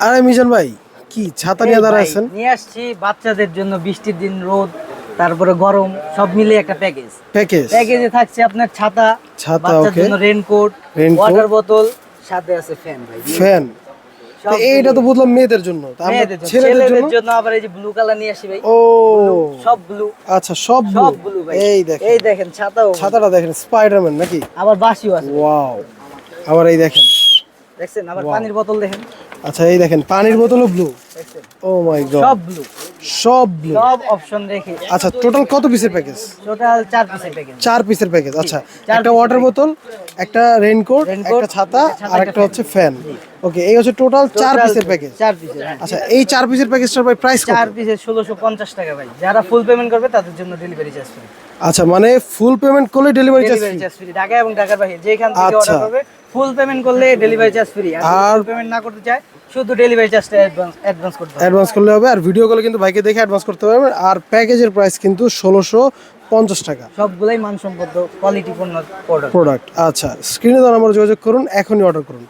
আরে মিজান ভাই, কি ছাতা নিয়ে দাঁড়ায় আছেন? নিয়ে আসছি বাচ্চাদের জন্য, বৃষ্টির দিন, রোদ, তারপরে গরম, সব মিলে একটা প্যাকেজ। প্যাকেজে থাকছে আপনার ছাতা, বাচ্চার জন্য রেনকোট, ওয়াটার বোতল, সাথে আছে ফ্যান। ভাই ফ্যান এইটা তো বুঝলাম মেয়েদের জন্য, ছেলেদের জন্য আবার এই যে ব্লু কালার নিয়ে আসি ভাই। ও সব ব্লু। আচ্ছা, সব ব্লু ভাই। এই দেখেন ছাতাটা দেখেন, স্পাইডারম্যান নাকি? আবার বাঁশিও আছে। ওয়াও, আবার এই দেখেন, দেখছেন? আবার পানির বোতল দেখেন। আচ্ছা এই দেখেন, পানির বোতলও ব্লু। ও মাই গড, সব ব্লু। সব অপশন রেখে। আচ্ছা, টোটাল কত পিসের প্যাকেজ? টোটাল 4 পিসের প্যাকেজ। 4 পিসের প্যাকেজ। আচ্ছা, একটা ওয়াটার বোতল, একটা রেইনকোট, একটা ছাতা, আর একটা হচ্ছে ফ্যান। ওকে, এই হচ্ছে টোটাল 4 পিসের প্যাকেজ। 4 পিসের। আচ্ছা, এই 4 পিসের প্যাকেজটার ভাই প্রাইস কত? 4 পিসের 1650 টাকা ভাই। যারা ফুল পেমেন্ট করবে তাদের জন্য ডেলিভারি চার্জ ফ্রি। আচ্ছা, মানে ফুল পেমেন্ট করলে ডেলিভারি চার্জ ফ্রি। ঢাকা এবং ঢাকার বাইরে যেখান থেকে অর্ডার করবে, ফুল পেমেন্ট করলে ডেলিভারি চার্জ ফ্রি। আর পেমেন্ট না করতে চায়, শুধু ডেলিভারি চার্জটা অ্যাডভান্স করতে হবে। অ্যাডভান্স করলে হবে। আর ভিডিও কলে কিন্তু ভাইকে দেখে অ্যাডভান্স করতে হবে। আর প্যাকেজের প্রাইস কিন্তু 1650 টাকা। সবগুলাই মানসম্পন্ন কোয়ালিটি পণ্য প্রোডাক্ট। আচ্ছা, স্ক্রিনে দেওয়া নম্বরে যোগাযোগ করুন, এখনই অর্ডার করুন।